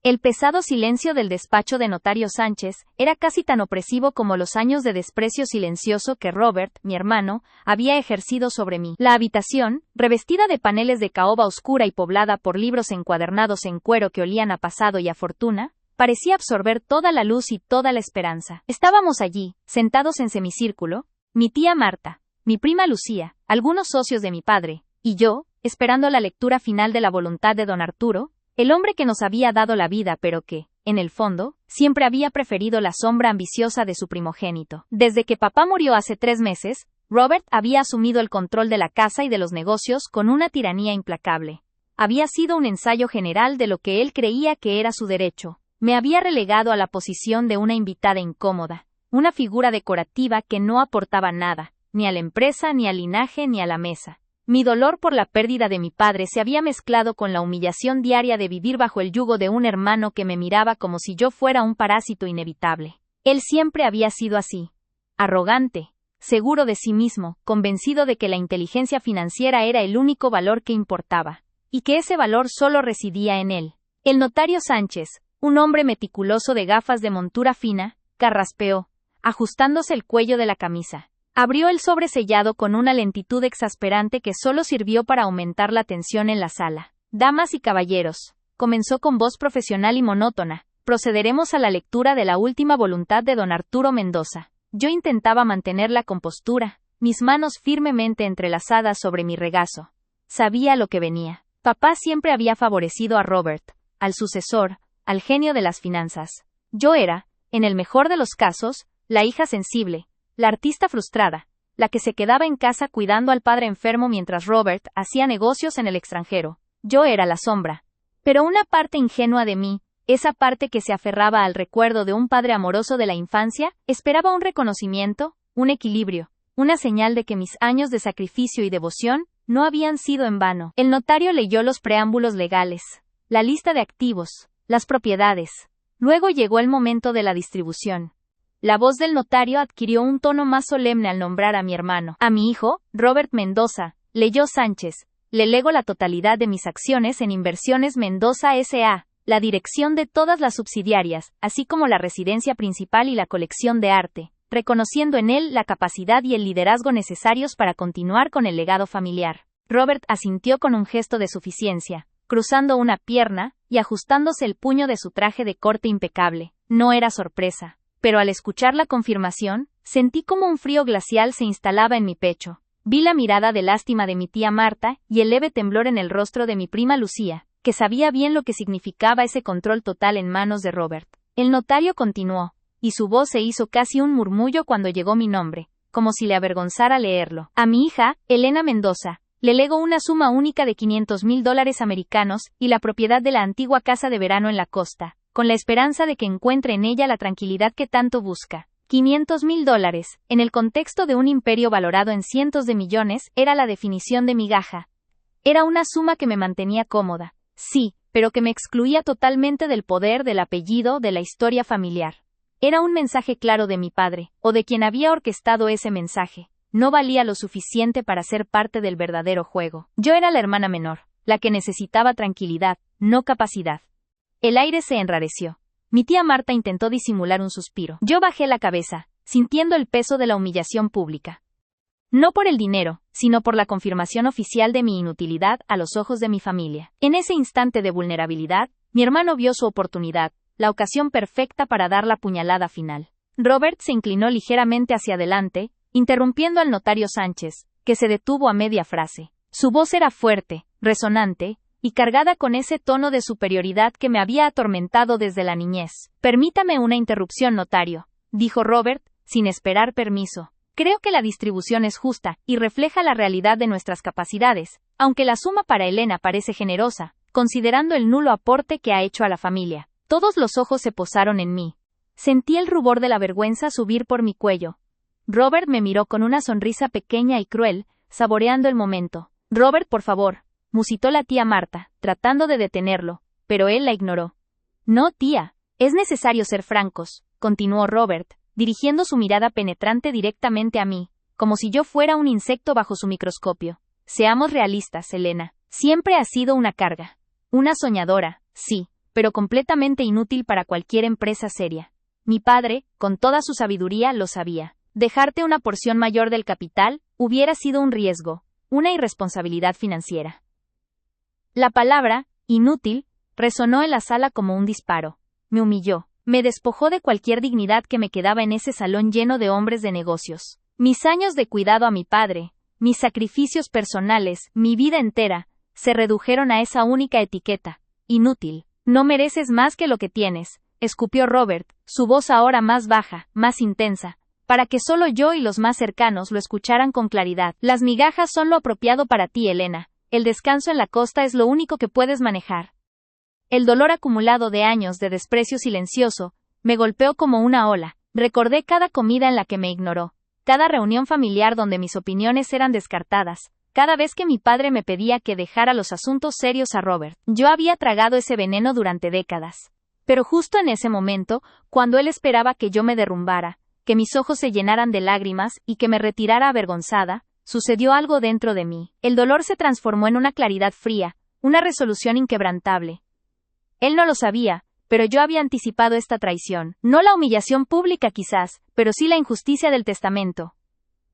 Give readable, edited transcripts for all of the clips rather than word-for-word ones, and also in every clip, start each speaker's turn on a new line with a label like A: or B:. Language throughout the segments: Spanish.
A: El pesado silencio del despacho de notario Sánchez era casi tan opresivo como los años de desprecio silencioso que Robert, mi hermano, había ejercido sobre mí. La habitación, revestida de paneles de caoba oscura y poblada por libros encuadernados en cuero que olían a pasado y a fortuna, parecía absorber toda la luz y toda la esperanza. Estábamos allí, sentados en semicírculo, mi tía Marta, mi prima Lucía, algunos socios de mi padre, y yo, esperando la lectura final de la voluntad de don Arturo, el hombre que nos había dado la vida pero que, en el fondo, siempre había preferido la sombra ambiciosa de su primogénito. Desde que papá murió hace 3 meses, Robert había asumido el control de la casa y de los negocios con una tiranía implacable. Había sido un ensayo general de lo que él creía que era su derecho. Me había relegado a la posición de una invitada incómoda, una figura decorativa que no aportaba nada, ni a la empresa, ni al linaje, ni a la mesa. Mi dolor por la pérdida de mi padre se había mezclado con la humillación diaria de vivir bajo el yugo de un hermano que me miraba como si yo fuera un parásito inevitable. Él siempre había sido así. Arrogante, seguro de sí mismo, convencido de que la inteligencia financiera era el único valor que importaba, y que ese valor solo residía en él. El notario Sánchez, un hombre meticuloso de gafas de montura fina, carraspeó, ajustándose el cuello de la camisa. Abrió el sobre sellado con una lentitud exasperante que solo sirvió para aumentar la tensión en la sala. Damas y caballeros, comenzó con voz profesional y monótona, procederemos a la lectura de la última voluntad de don Arturo Mendoza. Yo intentaba mantener la compostura, mis manos firmemente entrelazadas sobre mi regazo. Sabía lo que venía. Papá siempre había favorecido a Robert, al sucesor, al genio de las finanzas. Yo era, en el mejor de los casos, la hija sensible, la artista frustrada, la que se quedaba en casa cuidando al padre enfermo mientras Robert hacía negocios en el extranjero. Yo era la sombra. Pero una parte ingenua de mí, esa parte que se aferraba al recuerdo de un padre amoroso de la infancia, esperaba un reconocimiento, un equilibrio, una señal de que mis años de sacrificio y devoción no habían sido en vano. El notario leyó los preámbulos legales, la lista de activos, las propiedades. Luego llegó el momento de la distribución. La voz del notario adquirió un tono más solemne al nombrar a mi hermano. A mi hijo, Robert Mendoza, leyó Sánchez, le lego la totalidad de mis acciones en Inversiones Mendoza S.A., la dirección de todas las subsidiarias, así como la residencia principal y la colección de arte, reconociendo en él la capacidad y el liderazgo necesarios para continuar con el legado familiar. Robert asintió con un gesto de suficiencia, cruzando una pierna y ajustándose el puño de su traje de corte impecable. No era sorpresa. Pero al escuchar la confirmación, sentí como un frío glacial se instalaba en mi pecho. Vi la mirada de lástima de mi tía Marta y el leve temblor en el rostro de mi prima Lucía, que sabía bien lo que significaba ese control total en manos de Robert. El notario continuó, y su voz se hizo casi un murmullo cuando llegó mi nombre, como si le avergonzara leerlo. A mi hija, Elena Mendoza, le legó una suma única de $500,000 americanos y la propiedad de la antigua casa de verano en la costa, con la esperanza de que encuentre en ella la tranquilidad que tanto busca. $500,000, en el contexto de un imperio valorado en cientos de millones, era la definición de migaja. Era una suma que me mantenía cómoda, sí, pero que me excluía totalmente del poder, del apellido, de la historia familiar. Era un mensaje claro de mi padre, o de quien había orquestado ese mensaje. No valía lo suficiente para ser parte del verdadero juego. Yo era la hermana menor, la que necesitaba tranquilidad, no capacidad. El aire se enrareció. Mi tía Marta intentó disimular un suspiro. Yo bajé la cabeza, sintiendo el peso de la humillación pública. No por el dinero, sino por la confirmación oficial de mi inutilidad a los ojos de mi familia. En ese instante de vulnerabilidad, mi hermano vio su oportunidad, la ocasión perfecta para dar la puñalada final. Robert se inclinó ligeramente hacia adelante, interrumpiendo al notario Sánchez, que se detuvo a media frase. Su voz era fuerte, resonante, y cargada con ese tono de superioridad que me había atormentado desde la niñez. Permítame una interrupción, notario, dijo Robert, sin esperar permiso. Creo que la distribución es justa y refleja la realidad de nuestras capacidades, aunque la suma para Elena parece generosa, considerando el nulo aporte que ha hecho a la familia. Todos los ojos se posaron en mí. Sentí el rubor de la vergüenza subir por mi cuello. Robert me miró con una sonrisa pequeña y cruel, saboreando el momento. Robert, por favor, musitó la tía Marta, tratando de detenerlo, pero él la ignoró. No, tía, es necesario ser francos, continuó Robert, dirigiendo su mirada penetrante directamente a mí, como si yo fuera un insecto bajo su microscopio. Seamos realistas, Elena. Siempre has sido una carga. Una soñadora, sí, pero completamente inútil para cualquier empresa seria. Mi padre, con toda su sabiduría, lo sabía. Dejarte una porción mayor del capital hubiera sido un riesgo, una irresponsabilidad financiera. La palabra, inútil, resonó en la sala como un disparo. Me humilló. Me despojó de cualquier dignidad que me quedaba en ese salón lleno de hombres de negocios. Mis años de cuidado a mi padre, mis sacrificios personales, mi vida entera, se redujeron a esa única etiqueta. Inútil. No mereces más que lo que tienes, escupió Robert, su voz ahora más baja, más intensa, para que solo yo y los más cercanos lo escucharan con claridad. Las migajas son lo apropiado para ti, Elena. El descanso en la costa es lo único que puedes manejar. El dolor acumulado de años de desprecio silencioso me golpeó como una ola. Recordé cada comida en la que me ignoró, cada reunión familiar donde mis opiniones eran descartadas, cada vez que mi padre me pedía que dejara los asuntos serios a Robert. Yo había tragado ese veneno durante décadas. Pero justo en ese momento, cuando él esperaba que yo me derrumbara, que mis ojos se llenaran de lágrimas y que me retirara avergonzada, sucedió algo dentro de mí. El dolor se transformó en una claridad fría, una resolución inquebrantable. Él no lo sabía, pero yo había anticipado esta traición. No la humillación pública quizás, pero sí la injusticia del testamento.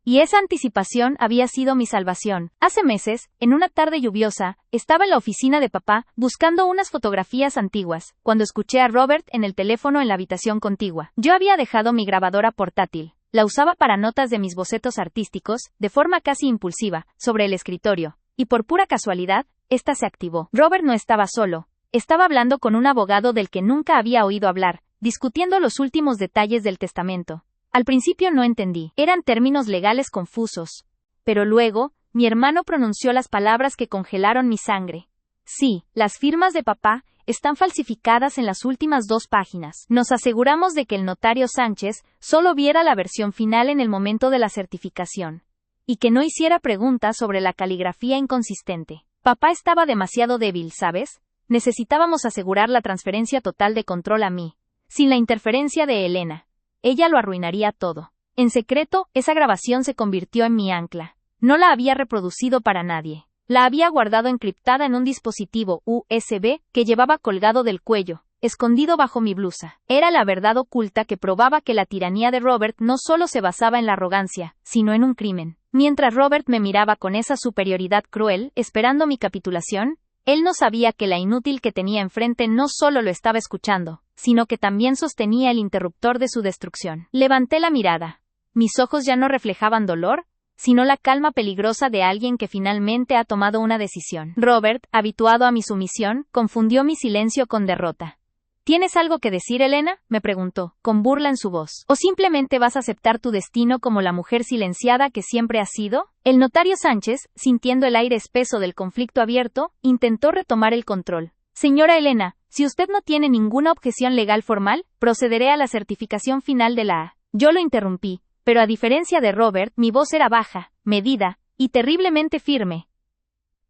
A: Y esa anticipación había sido mi salvación. Hace meses, en una tarde lluviosa, estaba en la oficina de papá, buscando unas fotografías antiguas, cuando escuché a Robert en el teléfono en la habitación contigua. Yo había dejado mi grabadora portátil. La usaba para notas de mis bocetos artísticos, de forma casi impulsiva, sobre el escritorio. Y por pura casualidad, esta se activó. Robert no estaba solo. Estaba hablando con un abogado del que nunca había oído hablar, discutiendo los últimos detalles del testamento. Al principio no entendí, eran términos legales confusos. Pero luego, mi hermano pronunció las palabras que congelaron mi sangre. Sí, las firmas de papá están falsificadas en las últimas 2 páginas. Nos aseguramos de que el notario Sánchez solo viera la versión final en el momento de la certificación. Y que no hiciera preguntas sobre la caligrafía inconsistente. Papá estaba demasiado débil, ¿sabes? Necesitábamos asegurar la transferencia total de control a mí, sin la interferencia de Elena. Ella lo arruinaría todo. En secreto, esa grabación se convirtió en mi ancla. No la había reproducido para nadie. La había guardado encriptada en un dispositivo USB que llevaba colgado del cuello, escondido bajo mi blusa. Era la verdad oculta que probaba que la tiranía de Robert no solo se basaba en la arrogancia, sino en un crimen. Mientras Robert me miraba con esa superioridad cruel, esperando mi capitulación, él no sabía que la inútil que tenía enfrente no solo lo estaba escuchando, sino que también sostenía el interruptor de su destrucción. Levanté la mirada. Mis ojos ya no reflejaban dolor, sino la calma peligrosa de alguien que finalmente ha tomado una decisión. Robert, habituado a mi sumisión, confundió mi silencio con derrota. ¿Tienes algo que decir, Elena?, me preguntó, con burla en su voz. ¿O simplemente vas a aceptar tu destino como la mujer silenciada que siempre has sido? El notario Sánchez, sintiendo el aire espeso del conflicto abierto, intentó retomar el control. Señora Elena, si usted no tiene ninguna objeción legal formal, procederé a la certificación final de la A. Yo lo interrumpí, pero a diferencia de Robert, mi voz era baja, medida, y terriblemente firme.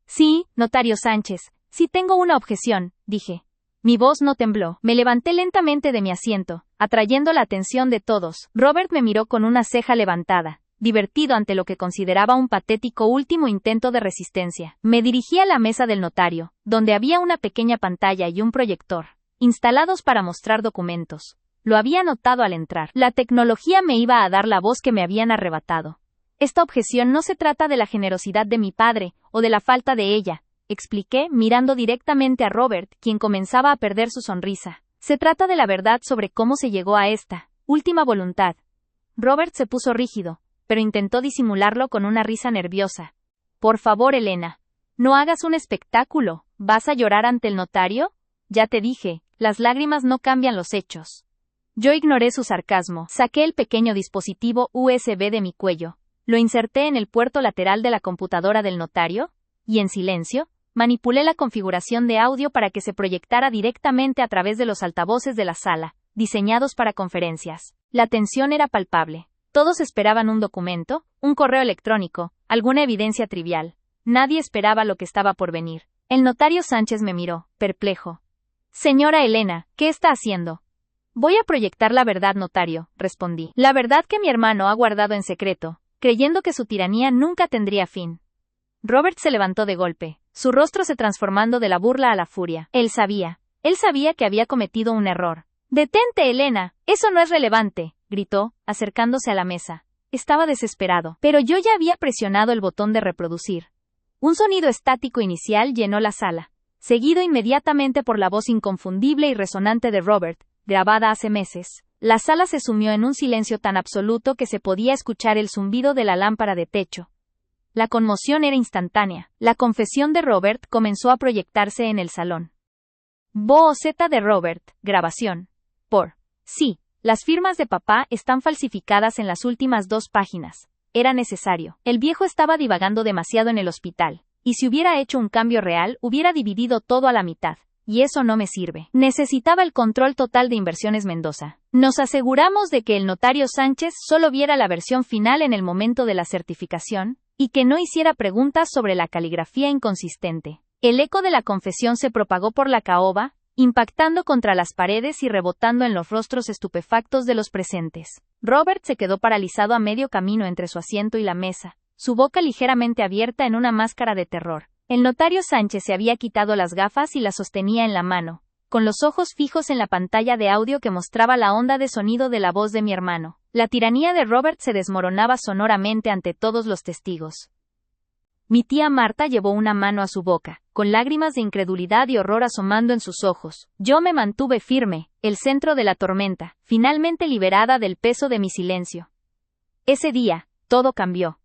A: Sí, notario Sánchez, sí tengo una objeción, dije. Mi voz no tembló. Me levanté lentamente de mi asiento, atrayendo la atención de todos. Robert me miró con una ceja levantada, divertido ante lo que consideraba un patético último intento de resistencia. Me dirigí a la mesa del notario, donde había una pequeña pantalla y un proyector, instalados para mostrar documentos. Lo había notado al entrar. La tecnología me iba a dar la voz que me habían arrebatado. Esta objeción no se trata de la generosidad de mi padre, o de la falta de ella, expliqué, mirando directamente a Robert, quien comenzaba a perder su sonrisa. Se trata de la verdad sobre cómo se llegó a esta última voluntad. Robert se puso rígido, pero intentó disimularlo con una risa nerviosa. Por favor, Elena, no hagas un espectáculo. ¿Vas a llorar ante el notario? Ya te dije, las lágrimas no cambian los hechos. Yo ignoré su sarcasmo. Saqué el pequeño dispositivo USB de mi cuello, lo inserté en el puerto lateral de la computadora del notario, y en silencio, manipulé la configuración de audio para que se proyectara directamente a través de los altavoces de la sala, diseñados para conferencias. La tensión era palpable. Todos esperaban un documento, un correo electrónico, alguna evidencia trivial. Nadie esperaba lo que estaba por venir. El notario Sánchez me miró, perplejo. Señora Elena, ¿qué está haciendo? Voy a proyectar la verdad, notario, respondí. La verdad que mi hermano ha guardado en secreto, creyendo que su tiranía nunca tendría fin. Robert se levantó de golpe, su rostro se transformando de la burla a la furia. Él Él sabía que había cometido un error. «Detente, Elena, eso no es relevante», gritó, acercándose a la mesa. Estaba desesperado, pero yo ya había presionado el botón de reproducir. Un sonido estático inicial llenó la sala, seguido inmediatamente por la voz inconfundible y resonante de Robert, grabada hace meses. La sala se sumió en un silencio tan absoluto que se podía escuchar el zumbido de la lámpara de techo. La conmoción era instantánea. La confesión de Robert comenzó a proyectarse en el salón. Voz de Robert, grabación. Sí, las firmas de papá están falsificadas en las últimas 2 páginas. Era necesario. El viejo estaba divagando demasiado en el hospital, y si hubiera hecho un cambio real, hubiera dividido todo a la mitad. Y eso no me sirve. Necesitaba el control total de Inversiones Mendoza. Nos aseguramos de que el notario Sánchez solo viera la versión final en el momento de la certificación, y que no hiciera preguntas sobre la caligrafía inconsistente. El eco de la confesión se propagó por la caoba, impactando contra las paredes y rebotando en los rostros estupefactos de los presentes. Robert se quedó paralizado a medio camino entre su asiento y la mesa, su boca ligeramente abierta en una máscara de terror. El notario Sánchez se había quitado las gafas y las sostenía en la mano, con los ojos fijos en la pantalla de audio que mostraba la onda de sonido de la voz de mi hermano. La tiranía de Robert se desmoronaba sonoramente ante todos los testigos. Mi tía Marta llevó una mano a su boca, con lágrimas de incredulidad y horror asomando en sus ojos. Yo me mantuve firme, el centro de la tormenta, finalmente liberada del peso de mi silencio. Ese día, todo cambió.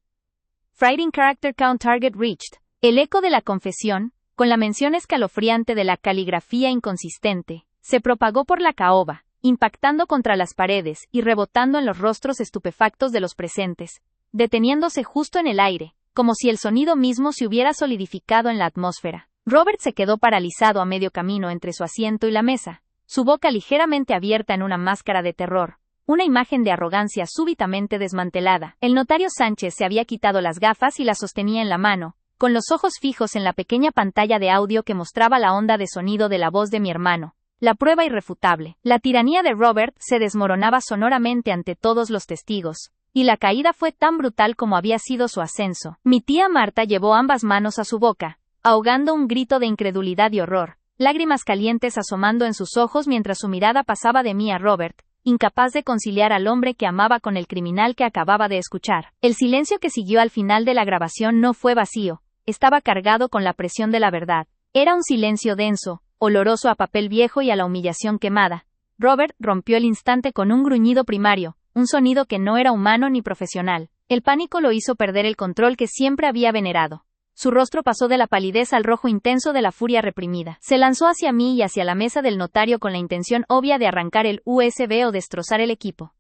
A: Frightening Character Count Target Reached. El eco de la confesión, con la mención escalofriante de la caligrafía inconsistente, se propagó por la caoba, impactando contra las paredes y rebotando en los rostros estupefactos de los presentes, deteniéndose justo en el aire, como si el sonido mismo se hubiera solidificado en la atmósfera. Robert se quedó paralizado a medio camino entre su asiento y la mesa, su boca ligeramente abierta en una máscara de terror, una imagen de arrogancia súbitamente desmantelada. El notario Sánchez se había quitado las gafas y las sostenía en la mano, con los ojos fijos en la pequeña pantalla de audio que mostraba la onda de sonido de la voz de mi hermano. La prueba irrefutable. La tiranía de Robert se desmoronaba sonoramente ante todos los testigos, y la caída fue tan brutal como había sido su ascenso. Mi tía Marta llevó ambas manos a su boca, ahogando un grito de incredulidad y horror, lágrimas calientes asomando en sus ojos mientras su mirada pasaba de mí a Robert, incapaz de conciliar al hombre que amaba con el criminal que acababa de escuchar. El silencio que siguió al final de la grabación no fue vacío, estaba cargado con la presión de la verdad. Era un silencio denso, oloroso a papel viejo y a la humillación quemada. Robert rompió el instante con un gruñido primario, un sonido que no era humano ni profesional. El pánico lo hizo perder el control que siempre había venerado. Su rostro pasó de la palidez al rojo intenso de la furia reprimida. Se lanzó hacia mí y hacia la mesa del notario con la intención obvia de arrancar el USB o destrozar el equipo.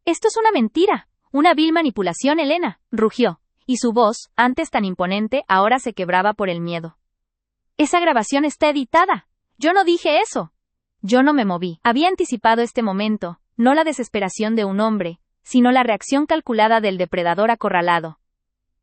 A: «Esto es una mentira, una vil manipulación, Elena», rugió, y su voz, antes tan imponente, ahora se quebraba por el miedo. «Esa grabación está editada. Yo no dije eso». Yo no me moví. Había anticipado este momento, no la desesperación de un hombre, sino la reacción calculada del depredador acorralado.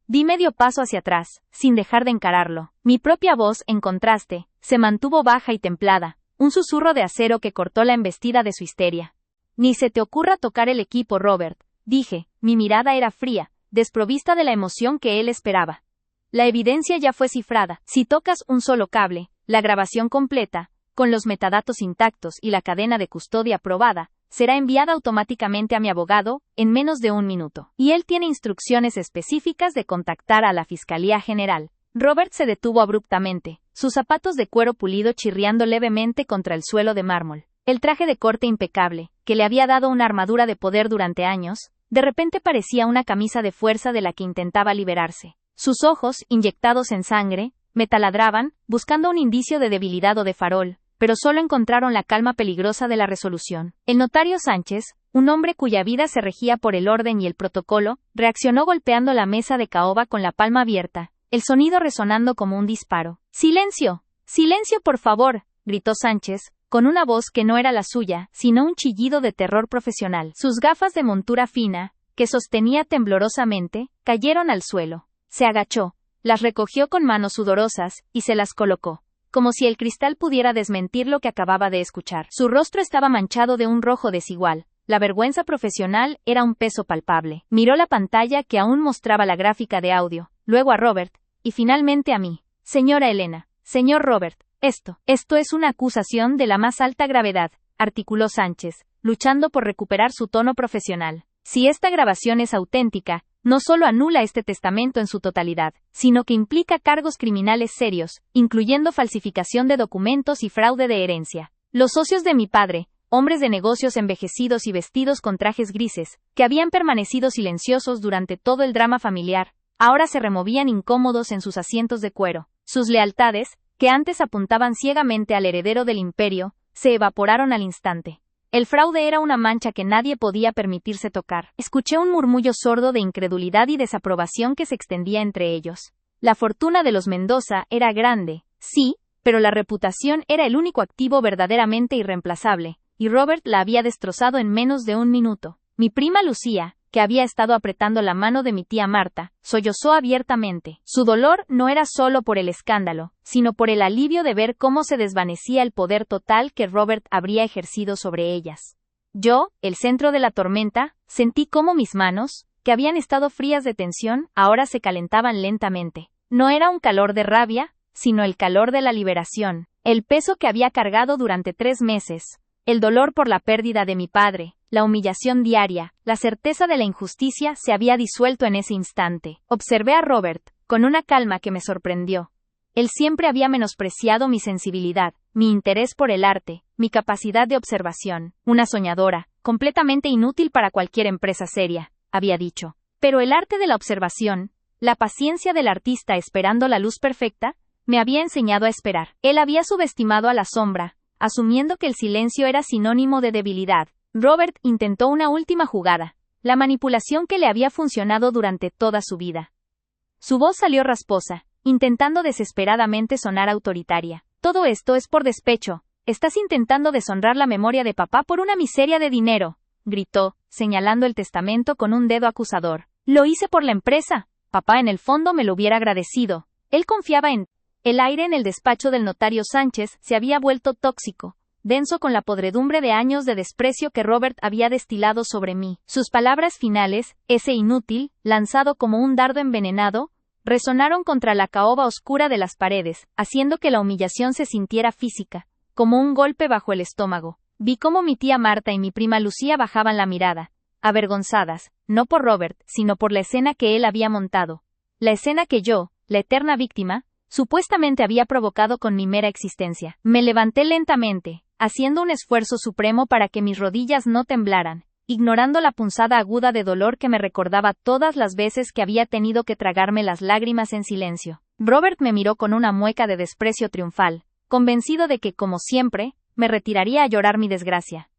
A: Di medio paso hacia atrás, sin dejar de encararlo. Mi propia voz, en contraste, se mantuvo baja y templada, un susurro de acero que cortó la embestida de su histeria. «Ni se te ocurra tocar el equipo, Robert», dije. Mi mirada era fría, desprovista de la emoción que él esperaba. La evidencia ya fue cifrada. Si tocas un solo cable, la grabación completa, con los metadatos intactos y la cadena de custodia aprobada, será enviada automáticamente a mi abogado, en menos de 1 minuto. Y él tiene instrucciones específicas de contactar a la Fiscalía General. Robert se detuvo abruptamente, sus zapatos de cuero pulido chirriando levemente contra el suelo de mármol. El traje de corte impecable, que le había dado una armadura de poder durante años, de repente parecía una camisa de fuerza de la que intentaba liberarse. Sus ojos, inyectados en sangre, me taladraban, buscando un indicio de debilidad o de farol, pero solo encontraron la calma peligrosa de la resolución. El notario Sánchez, un hombre cuya vida se regía por el orden y el protocolo, reaccionó golpeando la mesa de caoba con la palma abierta, el sonido resonando como un disparo. «¡Silencio! ¡Silencio, por favor!», gritó Sánchez, con una voz que no era la suya, sino un chillido de terror profesional. Sus gafas de montura fina, que sostenía temblorosamente, cayeron al suelo. Se agachó, las recogió con manos sudorosas, y se las colocó, como si el cristal pudiera desmentir lo que acababa de escuchar. Su rostro estaba manchado de un rojo desigual. La vergüenza profesional era un peso palpable. Miró la pantalla que aún mostraba la gráfica de audio, luego a Robert, y finalmente a mí. «Señora Elena, señor Robert, Esto es una acusación de la más alta gravedad, articuló Sánchez, luchando por recuperar su tono profesional. Si esta grabación es auténtica, no solo anula este testamento en su totalidad, sino que implica cargos criminales serios, incluyendo falsificación de documentos y fraude de herencia. Los socios de mi padre, hombres de negocios envejecidos y vestidos con trajes grises, que habían permanecido silenciosos durante todo el drama familiar, ahora se removían incómodos en sus asientos de cuero. Sus lealtades, que antes apuntaban ciegamente al heredero del imperio, se evaporaron al instante. El fraude era una mancha que nadie podía permitirse tocar. Escuché un murmullo sordo de incredulidad y desaprobación que se extendía entre ellos. La fortuna de los Mendoza era grande, sí, pero la reputación era el único activo verdaderamente irreemplazable, y Robert la había destrozado en menos de un minuto. Mi prima Lucía, que había estado apretando la mano de mi tía Marta, sollozó abiertamente. Su dolor no era solo por el escándalo, sino por el alivio de ver cómo se desvanecía el poder total que Robert habría ejercido sobre ellas. Yo, el centro de la tormenta, sentí cómo mis manos, que habían estado frías de tensión, ahora se calentaban lentamente. No era un calor de rabia, sino el calor de la liberación. El peso que había cargado durante 3 meses, el dolor por la pérdida de mi padre, la humillación diaria, la certeza de la injusticia se había disuelto en ese instante. Observé a Robert, con una calma que me sorprendió. Él siempre había menospreciado mi sensibilidad, mi interés por el arte, mi capacidad de observación. Una soñadora, completamente inútil para cualquier empresa seria, había dicho. Pero el arte de la observación, la paciencia del artista esperando la luz perfecta, me había enseñado a esperar. Él había subestimado a la sombra, asumiendo que el silencio era sinónimo de debilidad. Robert intentó una última jugada, la manipulación que le había funcionado durante toda su vida. Su voz salió rasposa, intentando desesperadamente sonar autoritaria. Todo esto es por despecho. Estás intentando deshonrar la memoria de papá por una miseria de dinero, gritó, señalando el testamento con un dedo acusador. Lo hice por la empresa. Papá en el fondo me lo hubiera agradecido. Él confiaba en... El aire en el despacho del notario Sánchez se había vuelto tóxico, denso con la podredumbre de años de desprecio que Robert había destilado sobre mí. Sus palabras finales, ese inútil, lanzado como un dardo envenenado, resonaron contra la caoba oscura de las paredes, haciendo que la humillación se sintiera física, como un golpe bajo el estómago. Vi cómo mi tía Marta y mi prima Lucía bajaban la mirada, avergonzadas, no por Robert, sino por la escena que él había montado. La escena que yo, la eterna víctima, supuestamente había provocado con mi mera existencia. Me levanté lentamente, haciendo un esfuerzo supremo para que mis rodillas no temblaran, ignorando la punzada aguda de dolor que me recordaba todas las veces que había tenido que tragarme las lágrimas en silencio. Robert me miró con una mueca de desprecio triunfal, convencido de que, como siempre, me retiraría a llorar mi desgracia.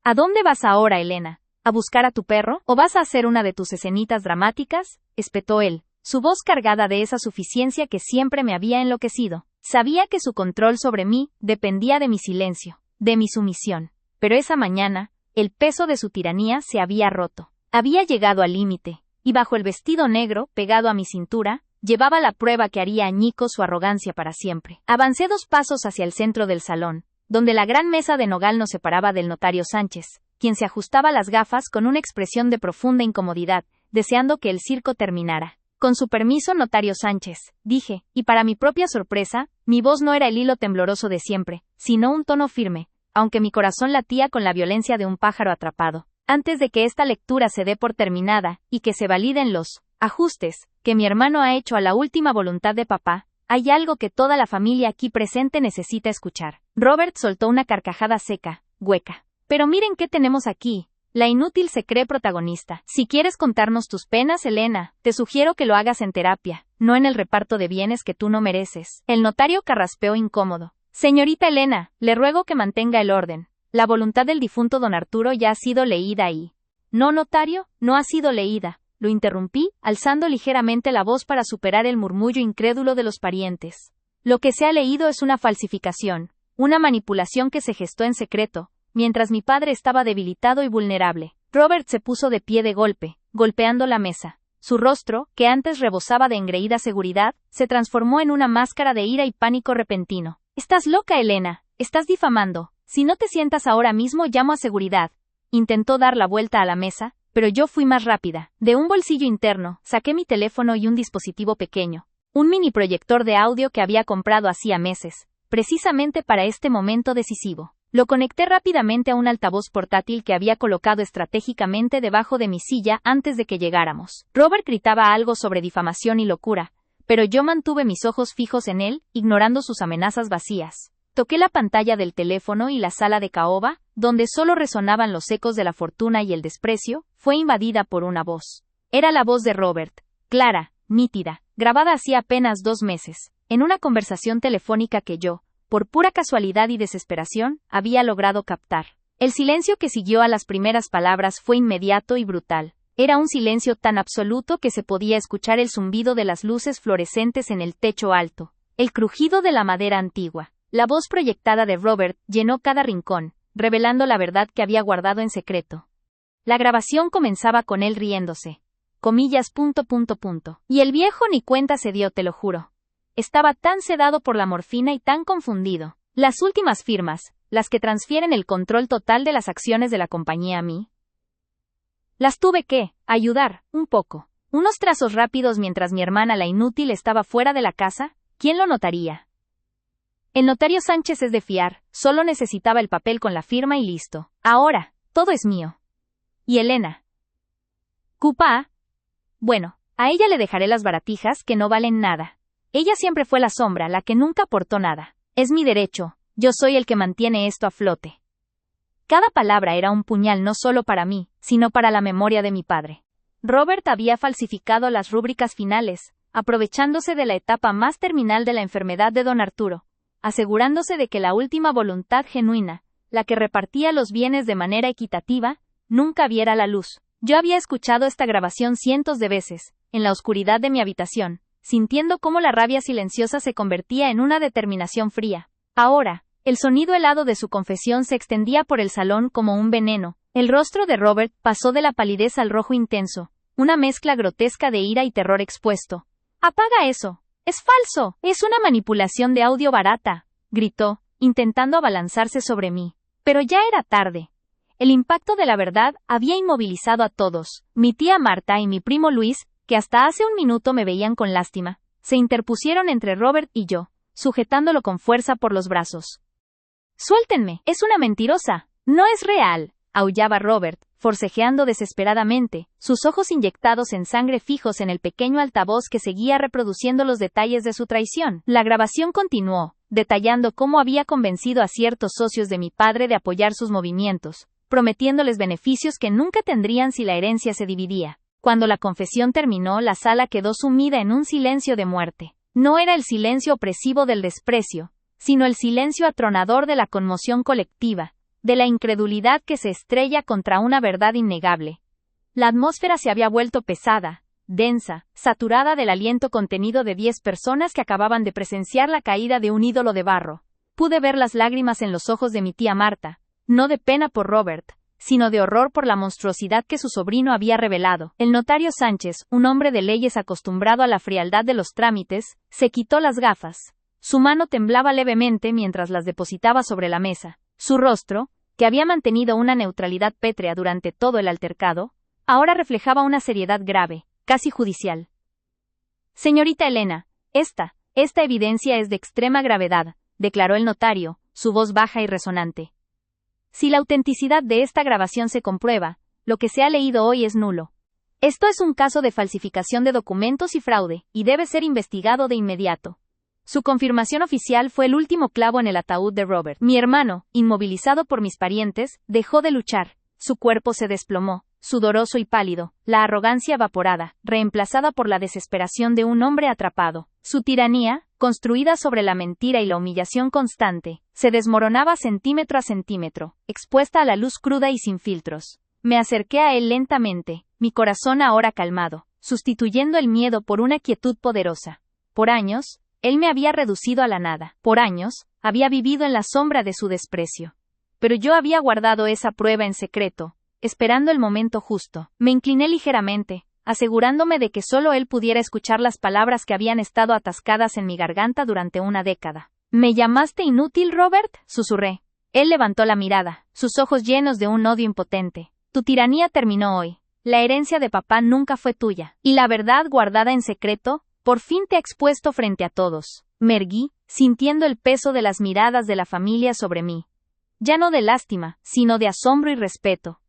A: ¿A dónde vas ahora, Elena? ¿A buscar a tu perro? ¿O vas a hacer una de tus escenitas dramáticas?, espetó él, su voz cargada de esa suficiencia que siempre me había enloquecido. Sabía que su control sobre mí dependía de mi silencio, de mi sumisión. Pero esa mañana, el peso de su tiranía se había roto. Había llegado al límite, y bajo el vestido negro, pegado a mi cintura, llevaba la prueba que haría añicos su arrogancia para siempre. Avancé 2 pasos hacia el centro del salón, donde la gran mesa de nogal nos separaba del notario Sánchez, quien se ajustaba las gafas con una expresión de profunda incomodidad, deseando que el circo terminara. Con su permiso, notario Sánchez, dije, y para mi propia sorpresa, mi voz no era el hilo tembloroso de siempre, sino un tono firme, aunque mi corazón latía con la violencia de un pájaro atrapado. Antes de que esta lectura se dé por terminada, y que se validen los ajustes que mi hermano ha hecho a la última voluntad de papá, hay algo que toda la familia aquí presente necesita escuchar. Robert soltó una carcajada seca, hueca. Pero miren qué tenemos aquí. La inútil se cree protagonista. Si quieres contarnos tus penas, Elena, te sugiero que lo hagas en terapia, no en el reparto de bienes que tú no mereces. El notario carraspeó incómodo. Señorita Elena, le ruego que mantenga el orden. La voluntad del difunto don Arturo ya ha sido leída y... No, notario, no ha sido leída. Lo interrumpí, alzando ligeramente la voz para superar el murmullo incrédulo de los parientes. Lo que se ha leído es una falsificación, una manipulación que se gestó en secreto, mientras mi padre estaba debilitado y vulnerable. Robert se puso de pie de golpe, golpeando la mesa. Su rostro, que antes rebosaba de engreída seguridad, se transformó en una máscara de ira y pánico repentino. «Estás loca, Elena. Estás difamando. Si no te sientas ahora mismo, llamo a seguridad». Intentó dar la vuelta a la mesa, pero yo fui más rápida. De un bolsillo interno, saqué mi teléfono y un dispositivo pequeño, un mini proyector de audio que había comprado hacía meses. precisamente para este momento decisivo. Lo conecté rápidamente a un altavoz portátil que había colocado estratégicamente debajo de mi silla antes de que llegáramos. Robert gritaba algo sobre difamación y locura, pero yo mantuve mis ojos fijos en él, ignorando sus amenazas vacías. Toqué la pantalla del teléfono y la sala de caoba, donde solo resonaban los ecos de la fortuna y el desprecio, fue invadida por una voz. Era la voz de Robert, clara, nítida, grabada hacía apenas 2 meses, en una conversación telefónica que yo, por pura casualidad y desesperación, había logrado captar. El silencio que siguió a las primeras palabras fue inmediato y brutal. Era un silencio tan absoluto que se podía escuchar el zumbido de las luces fluorescentes en el techo alto, el crujido de la madera antigua. La voz proyectada de Robert llenó cada rincón, revelando la verdad que había guardado en secreto. La grabación comenzaba con él riéndose. Comillas. Y el viejo ni cuenta se dio, te lo juro. Estaba tan sedado por la morfina y tan confundido. Las últimas firmas, las que transfieren el control total de las acciones de la compañía a mí, las tuve que ayudar, un poco. Unos trazos rápidos mientras mi hermana la inútil estaba fuera de la casa, ¿quién lo notaría? El notario Sánchez es de fiar, solo necesitaba el papel con la firma y listo. Ahora, todo es mío. ¿Y Elena? ¿Cupa? Bueno, a ella le dejaré las baratijas que no valen nada. Ella siempre fue la sombra, la que nunca aportó nada. Es mi derecho, yo soy el que mantiene esto a flote. Cada palabra era un puñal no solo para mí, sino para la memoria de mi padre. Robert había falsificado las rúbricas finales, aprovechándose de la etapa más terminal de la enfermedad de don Arturo, asegurándose de que la última voluntad genuina, la que repartía los bienes de manera equitativa, nunca viera la luz. Yo había escuchado esta grabación cientos de veces, en la oscuridad de mi habitación, sintiendo cómo la rabia silenciosa se convertía en una determinación fría. Ahora, el sonido helado de su confesión se extendía por el salón como un veneno. El rostro de Robert pasó de la palidez al rojo intenso, una mezcla grotesca de ira y terror expuesto. «¡Apaga eso! ¡Es falso! ¡Es una manipulación de audio barata!», gritó, intentando abalanzarse sobre mí. Pero ya era tarde. El impacto de la verdad había inmovilizado a todos. Mi tía Marta y mi primo Luis, que hasta hace un minuto me veían con lástima, se interpusieron entre Robert y yo, sujetándolo con fuerza por los brazos. «¡Suéltenme! ¡Es una mentirosa! ¡No es real!», aullaba Robert, forcejeando desesperadamente, sus ojos inyectados en sangre fijos en el pequeño altavoz que seguía reproduciendo los detalles de su traición. La grabación continuó, detallando cómo había convencido a ciertos socios de mi padre de apoyar sus movimientos, prometiéndoles beneficios que nunca tendrían si la herencia se dividía. Cuando la confesión terminó, la sala quedó sumida en un silencio de muerte. No era el silencio opresivo del desprecio, sino el silencio atronador de la conmoción colectiva, de la incredulidad que se estrella contra una verdad innegable. La atmósfera se había vuelto pesada, densa, saturada del aliento contenido de 10 personas que acababan de presenciar la caída de un ídolo de barro. Pude ver las lágrimas en los ojos de mi tía Marta, no de pena por Robert, sino de horror por la monstruosidad que su sobrino había revelado. El notario Sánchez, un hombre de leyes acostumbrado a la frialdad de los trámites, se quitó las gafas. Su mano temblaba levemente mientras las depositaba sobre la mesa. Su rostro, que había mantenido una neutralidad pétrea durante todo el altercado, ahora reflejaba una seriedad grave, casi judicial. «Señorita Elena, esta evidencia es de extrema gravedad», declaró el notario, su voz baja y resonante. «Si la autenticidad de esta grabación se comprueba, lo que se ha leído hoy es nulo. Esto es un caso de falsificación de documentos y fraude, y debe ser investigado de inmediato». Su confirmación oficial fue el último clavo en el ataúd de Robert. Mi hermano, inmovilizado por mis parientes, dejó de luchar. Su cuerpo se desplomó, sudoroso y pálido, la arrogancia evaporada, reemplazada por la desesperación de un hombre atrapado. Su tiranía, construida sobre la mentira y la humillación constante, se desmoronaba centímetro a centímetro, expuesta a la luz cruda y sin filtros. Me acerqué a él lentamente, mi corazón ahora calmado, sustituyendo el miedo por una quietud poderosa. Por años, él me había reducido a la nada. Por años, había vivido en la sombra de su desprecio. Pero yo había guardado esa prueba en secreto, esperando el momento justo. Me incliné ligeramente, asegurándome de que solo él pudiera escuchar las palabras que habían estado atascadas en mi garganta durante una década. «¿Me llamaste inútil, Robert?», susurré. Él levantó la mirada, sus ojos llenos de un odio impotente. «Tu tiranía terminó hoy. La herencia de papá nunca fue tuya. Y la verdad guardada en secreto, por fin te ha expuesto frente a todos. Me erguí, sintiendo el peso de las miradas de la familia sobre mí. Ya no de lástima, sino de asombro y respeto.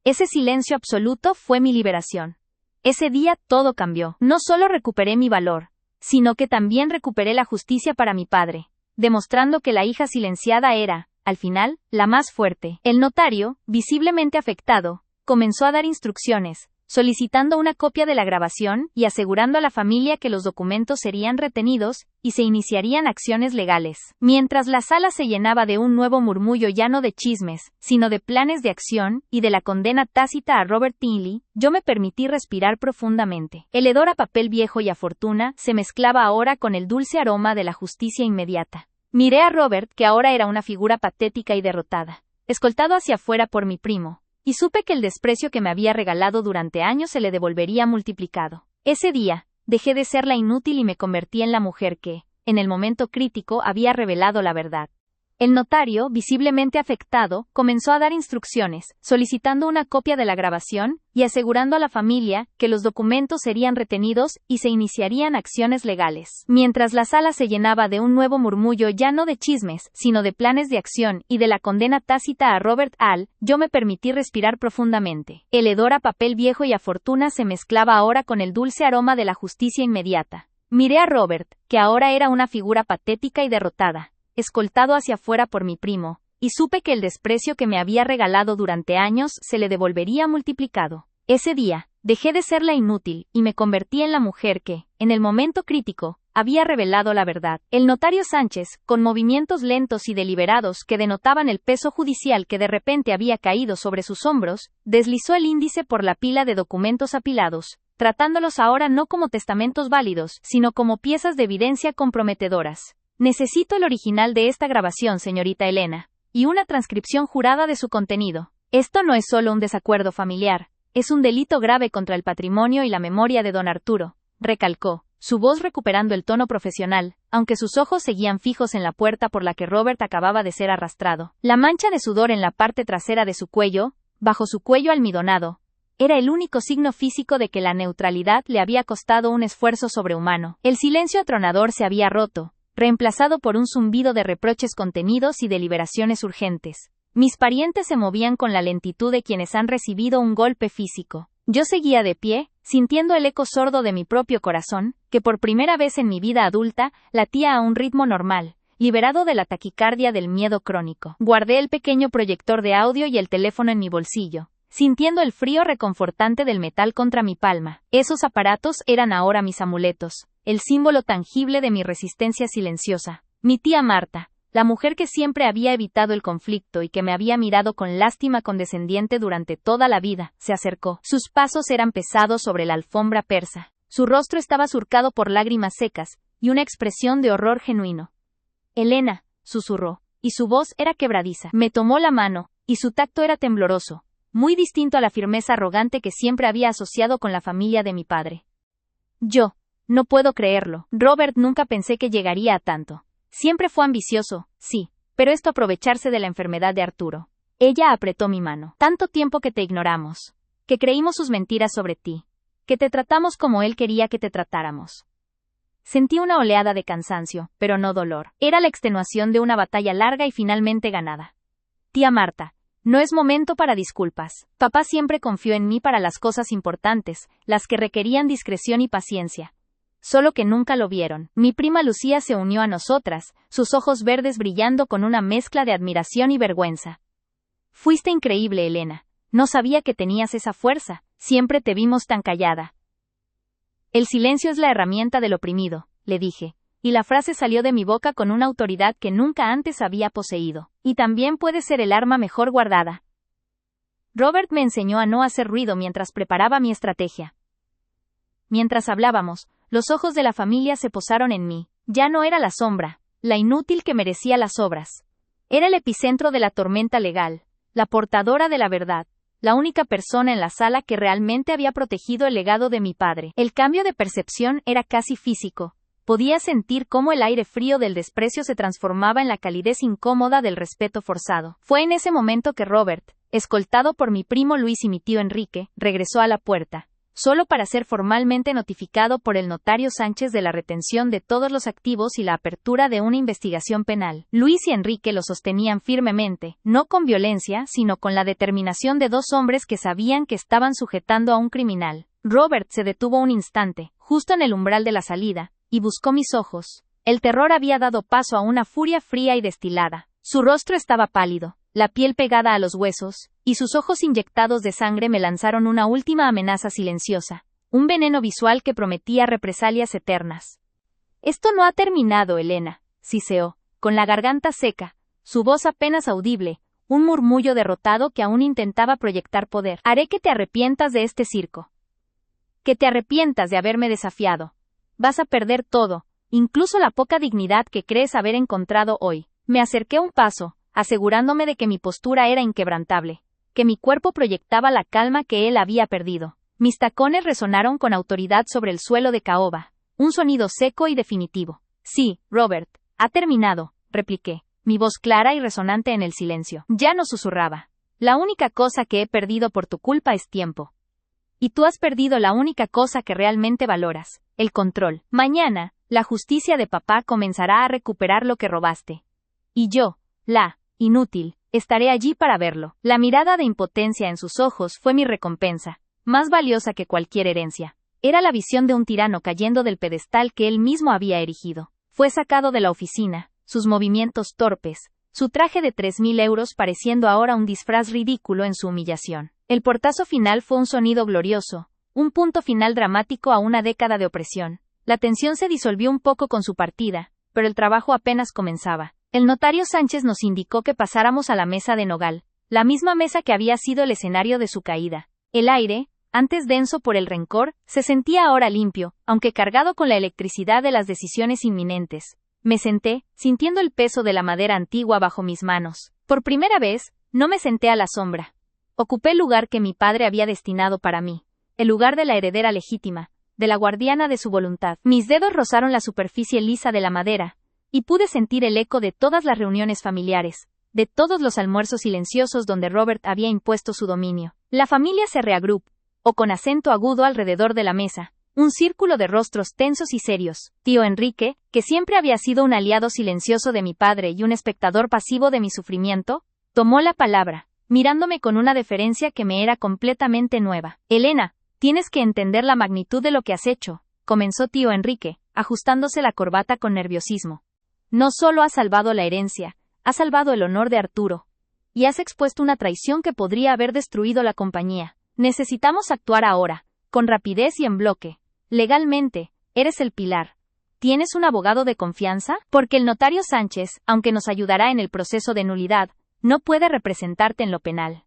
A: Ese silencio absoluto fue mi liberación. Ese día todo cambió. No solo recuperé mi valor, sino que también recuperé la justicia para mi padre, demostrando que la hija silenciada era, al final, la más fuerte. El notario, visiblemente afectado, comenzó a dar instrucciones, solicitando una copia de la grabación y asegurando a la familia que los documentos serían retenidos y se iniciarían acciones legales. Mientras la sala se llenaba de un nuevo murmullo ya no de chismes, sino de planes de acción y de la condena tácita a Robert Tinley, yo me permití respirar profundamente. El hedor a papel viejo y a fortuna se mezclaba ahora con el dulce aroma de la justicia inmediata. Miré a Robert, que ahora era una figura patética y derrotada, escoltado hacia afuera por mi primo, y supe que el desprecio que me había regalado durante años se le devolvería multiplicado. Ese día, dejé de ser la inútil y me convertí en la mujer que, en el momento crítico, había revelado la verdad. El notario, visiblemente afectado, comenzó a dar instrucciones, solicitando una copia de la grabación y asegurando a la familia que los documentos serían retenidos y se iniciarían acciones legales. Mientras la sala se llenaba de un nuevo murmullo ya no de chismes, sino de planes de acción y de la condena tácita a Robert Hall, yo me permití respirar profundamente. El hedor a papel viejo y a fortuna se mezclaba ahora con el dulce aroma de la justicia inmediata. Miré a Robert, que ahora era una figura patética y derrotada, escoltado hacia afuera por mi primo, y supe que el desprecio que me había regalado durante años se le devolvería multiplicado. Ese día, dejé de ser la inútil y me convertí en la mujer que, en el momento crítico, había revelado la verdad. El notario Sánchez, con movimientos lentos y deliberados que denotaban el peso judicial que de repente había caído sobre sus hombros, deslizó el índice por la pila de documentos apilados, tratándolos ahora no como testamentos válidos, sino como piezas de evidencia comprometedoras. Necesito el original de esta grabación, señorita Elena, y una transcripción jurada de su contenido. Esto no es solo un desacuerdo familiar, es un delito grave contra el patrimonio y la memoria de don Arturo, recalcó, su voz recuperando el tono profesional, aunque sus ojos seguían fijos en la puerta por la que Robert acababa de ser arrastrado. La mancha de sudor en la parte trasera de su cuello, bajo su cuello almidonado, era el único signo físico de que la neutralidad le había costado un esfuerzo sobrehumano. El silencio atronador se había roto, reemplazado por un zumbido de reproches contenidos y deliberaciones urgentes. Mis parientes se movían con la lentitud de quienes han recibido un golpe físico. Yo seguía de pie, sintiendo el eco sordo de mi propio corazón, que por primera vez en mi vida adulta, latía a un ritmo normal, liberado de la taquicardia del miedo crónico. Guardé el pequeño proyector de audio y el teléfono en mi bolsillo, sintiendo el frío reconfortante del metal contra mi palma. Esos aparatos eran ahora mis amuletos, el símbolo tangible de mi resistencia silenciosa. Mi tía Marta, la mujer que siempre había evitado el conflicto y que me había mirado con lástima condescendiente durante toda la vida, se acercó. Sus pasos eran pesados sobre la alfombra persa. Su rostro estaba surcado por lágrimas secas y una expresión de horror genuino. Elena, susurró, y su voz era quebradiza. Me tomó la mano, y su tacto era tembloroso, muy distinto a la firmeza arrogante que siempre había asociado con la familia de mi padre. No puedo creerlo. Robert, nunca pensé que llegaría a tanto. Siempre fue ambicioso, sí, pero esto aprovecharse de la enfermedad de Arturo. Ella apretó mi mano. Tanto tiempo que te ignoramos, que creímos sus mentiras sobre ti, que te tratamos como él quería que te tratáramos. Sentí una oleada de cansancio, pero no dolor. Era la extenuación de una batalla larga y finalmente ganada. Tía Marta, no es momento para disculpas. Papá siempre confió en mí para las cosas importantes, las que requerían discreción y paciencia. Solo que nunca lo vieron. Mi prima Lucía se unió a nosotras, sus ojos verdes brillando con una mezcla de admiración y vergüenza. Fuiste increíble, Elena. No sabía que tenías esa fuerza. Siempre te vimos tan callada. El silencio es la herramienta del oprimido, le dije, y la frase salió de mi boca con una autoridad que nunca antes había poseído. Y también puede ser el arma mejor guardada. Robert me enseñó a no hacer ruido mientras preparaba mi estrategia. Mientras hablábamos, los ojos de la familia se posaron en mí. Ya no era la sombra, la inútil que merecía las obras. Era el epicentro de la tormenta legal, la portadora de la verdad, la única persona en la sala que realmente había protegido el legado de mi padre. El cambio de percepción era casi físico. Podía sentir cómo el aire frío del desprecio se transformaba en la calidez incómoda del respeto forzado. Fue en ese momento que Robert, escoltado por mi primo Luis y mi tío Enrique, regresó a la puerta. solo para ser formalmente notificado por el notario Sánchez de la retención de todos los activos y la apertura de una investigación penal. Luis y Enrique lo sostenían firmemente, no con violencia, sino con la determinación de dos hombres que sabían que estaban sujetando a un criminal. Robert se detuvo un instante, justo en el umbral de la salida, y buscó mis ojos. El terror había dado paso a una furia fría y destilada. Su rostro estaba pálido, la piel pegada a los huesos, y sus ojos inyectados de sangre me lanzaron una última amenaza silenciosa, un veneno visual que prometía represalias eternas. «Esto no ha terminado, Elena», siseó, con la garganta seca, su voz apenas audible, un murmullo derrotado que aún intentaba proyectar poder. «Haré que te arrepientas de este circo. Que te arrepientas de haberme desafiado. Vas a perder todo, incluso la poca dignidad que crees haber encontrado hoy». Me acerqué un paso, asegurándome de que mi postura era inquebrantable, que mi cuerpo proyectaba la calma que él había perdido. Mis tacones resonaron con autoridad sobre el suelo de caoba, un sonido seco y definitivo. «Sí, Robert, ha terminado», repliqué, mi voz clara y resonante en el silencio. Ya no susurraba. «La única cosa que he perdido por tu culpa es tiempo. Y tú has perdido la única cosa que realmente valoras, el control. Mañana, la justicia de papá comenzará a recuperar lo que robaste. Y yo, la inútil, estaré allí para verlo». La mirada de impotencia en sus ojos fue mi recompensa, más valiosa que cualquier herencia. Era la visión de un tirano cayendo del pedestal que él mismo había erigido. Fue sacado de la oficina, sus movimientos torpes, su traje de 3.000 euros pareciendo ahora un disfraz ridículo en su humillación. El portazo final fue un sonido glorioso, un punto final dramático a una década de opresión. La tensión se disolvió un poco con su partida, pero el trabajo apenas comenzaba. El notario Sánchez nos indicó que pasáramos a la mesa de nogal, la misma mesa que había sido el escenario de su caída. El aire, antes denso por el rencor, se sentía ahora limpio, aunque cargado con la electricidad de las decisiones inminentes. Me senté, sintiendo el peso de la madera antigua bajo mis manos. Por primera vez, no me senté a la sombra. Ocupé el lugar que mi padre había destinado para mí, el lugar de la heredera legítima, de la guardiana de su voluntad. Mis dedos rozaron la superficie lisa de la madera, y pude sentir el eco de todas las reuniones familiares, de todos los almuerzos silenciosos donde Robert había impuesto su dominio. La familia se reagrupó, o con acento agudo alrededor de la mesa, un círculo de rostros tensos y serios. Tío Enrique, que siempre había sido un aliado silencioso de mi padre y un espectador pasivo de mi sufrimiento, tomó la palabra, mirándome con una deferencia que me era completamente nueva. «Elena, tienes que entender la magnitud de lo que has hecho», comenzó tío Enrique, ajustándose la corbata con nerviosismo. «No solo has salvado la herencia, has salvado el honor de Arturo. Y has expuesto una traición que podría haber destruido la compañía. Necesitamos actuar ahora, con rapidez y en bloque. Legalmente, eres el pilar. ¿Tienes un abogado de confianza? Porque el notario Sánchez, aunque nos ayudará en el proceso de nulidad, no puede representarte en lo penal».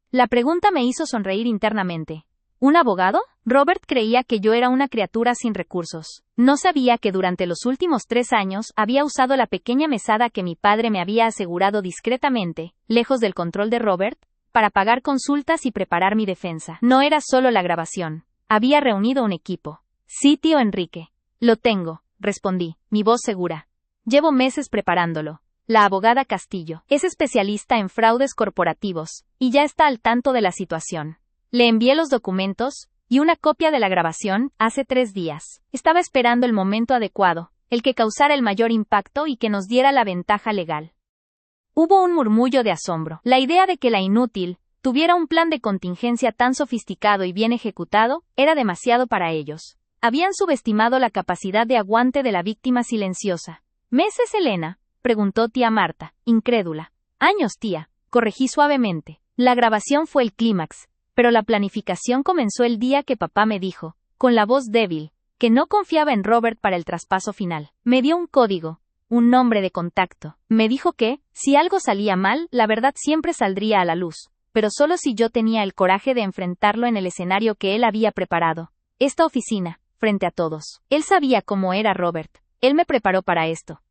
A: La pregunta me hizo sonreír internamente. ¿Un abogado? Robert creía que yo era una criatura sin recursos. No sabía que durante los últimos 3 años había usado la pequeña mesada que mi padre me había asegurado discretamente, lejos del control de Robert, para pagar consultas y preparar mi defensa. No era solo la grabación. Había reunido un equipo. «Sí, tío Enrique. Lo tengo», respondí, mi voz segura. «Llevo meses preparándolo. La abogada Castillo es especialista en fraudes corporativos, y ya está al tanto de la situación. Le envié los documentos, y una copia de la grabación, hace 3 días. Estaba esperando el momento adecuado, el que causara el mayor impacto y que nos diera la ventaja legal». Hubo un murmullo de asombro. La idea de que la inútil tuviera un plan de contingencia tan sofisticado y bien ejecutado, era demasiado para ellos. Habían subestimado la capacidad de aguante de la víctima silenciosa. «¿Meses, Elena?», preguntó tía Marta, incrédula. «Años, tía», corregí suavemente. La grabación fue el clímax, pero la planificación comenzó el día que papá me dijo, con la voz débil, que no confiaba en Robert para el traspaso final. Me dio un código, un nombre de contacto. Me dijo que, si algo salía mal, la verdad siempre saldría a la luz, pero solo si yo tenía el coraje de enfrentarlo en el escenario que él había preparado. Esta oficina, frente a todos. Él sabía cómo era Robert. Él me preparó para esto.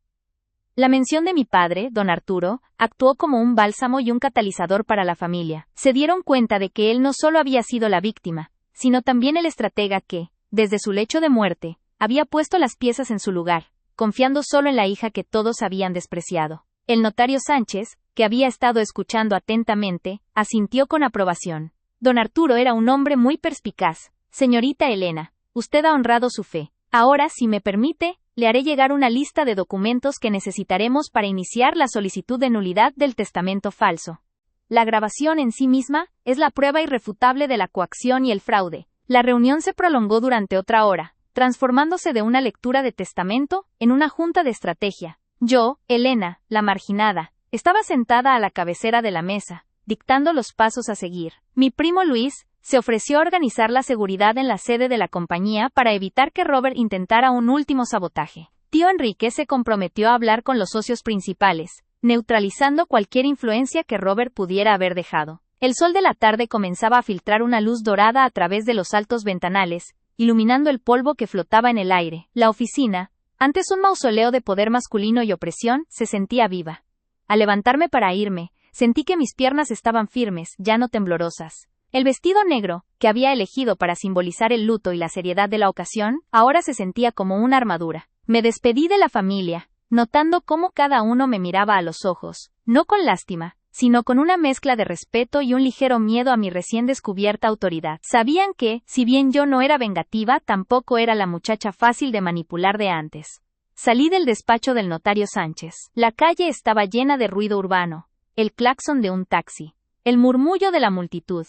A: La mención de mi padre, don Arturo, actuó como un bálsamo y un catalizador para la familia. Se dieron cuenta de que él no solo había sido la víctima, sino también el estratega que, desde su lecho de muerte, había puesto las piezas en su lugar, confiando solo en la hija que todos habían despreciado. El notario Sánchez, que había estado escuchando atentamente, asintió con aprobación. Don Arturo era un hombre muy perspicaz, Señorita Elena, usted ha honrado su fe. Ahora, si me permite, le haré llegar una lista de documentos que necesitaremos para iniciar la solicitud de nulidad del testamento falso. La grabación en sí misma es la prueba irrefutable de la coacción y el fraude. La reunión se prolongó durante otra hora, transformándose de una lectura de testamento en una junta de estrategia. Yo, Elena, la marginada, estaba sentada a la cabecera de la mesa, dictando los pasos a seguir. Mi primo Luis se ofreció a organizar la seguridad en la sede de la compañía para evitar que Robert intentara un último sabotaje. Tío Enrique se comprometió a hablar con los socios principales, neutralizando cualquier influencia que Robert pudiera haber dejado. El sol de la tarde comenzaba a filtrar una luz dorada a través de los altos ventanales, iluminando el polvo que flotaba en el aire. La oficina, antes un mausoleo de poder masculino y opresión, se sentía viva. Al levantarme para irme, sentí que mis piernas estaban firmes, ya no temblorosas. El vestido negro, que había elegido para simbolizar el luto y la seriedad de la ocasión, ahora se sentía como una armadura. Me despedí de la familia, notando cómo cada uno me miraba a los ojos, no con lástima, sino con una mezcla de respeto y un ligero miedo a mi recién descubierta autoridad. Sabían que, si bien yo no era vengativa, tampoco era la muchacha fácil de manipular de antes. Salí del despacho del notario Sánchez. La calle estaba llena de ruido urbano, el claxon de un taxi, el murmullo de la multitud.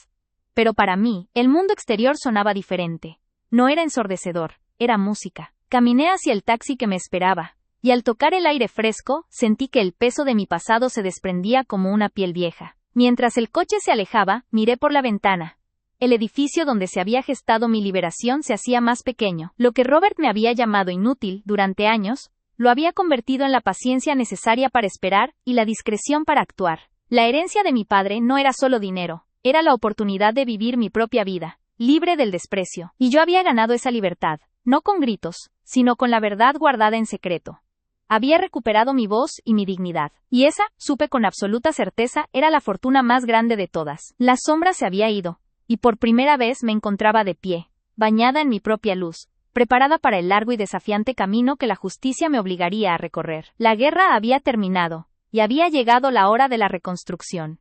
A: Pero para mí, el mundo exterior sonaba diferente. No era ensordecedor, era música. Caminé hacia el taxi que me esperaba, y al tocar el aire fresco, sentí que el peso de mi pasado se desprendía como una piel vieja. Mientras el coche se alejaba, miré por la ventana. El edificio donde se había gestado mi liberación se hacía más pequeño. Lo que Robert me había llamado inútil durante años, lo había convertido en la paciencia necesaria para esperar y la discreción para actuar. La herencia de mi padre no era solo dinero, era la oportunidad de vivir mi propia vida, libre del desprecio. Y yo había ganado esa libertad, no con gritos, sino con la verdad guardada en secreto. Había recuperado mi voz y mi dignidad, y esa, supe con absoluta certeza, era la fortuna más grande de todas. La sombra se había ido, y por primera vez me encontraba de pie, bañada en mi propia luz, preparada para el largo y desafiante camino que la justicia me obligaría a recorrer. La guerra había terminado, y había llegado la hora de la reconstrucción.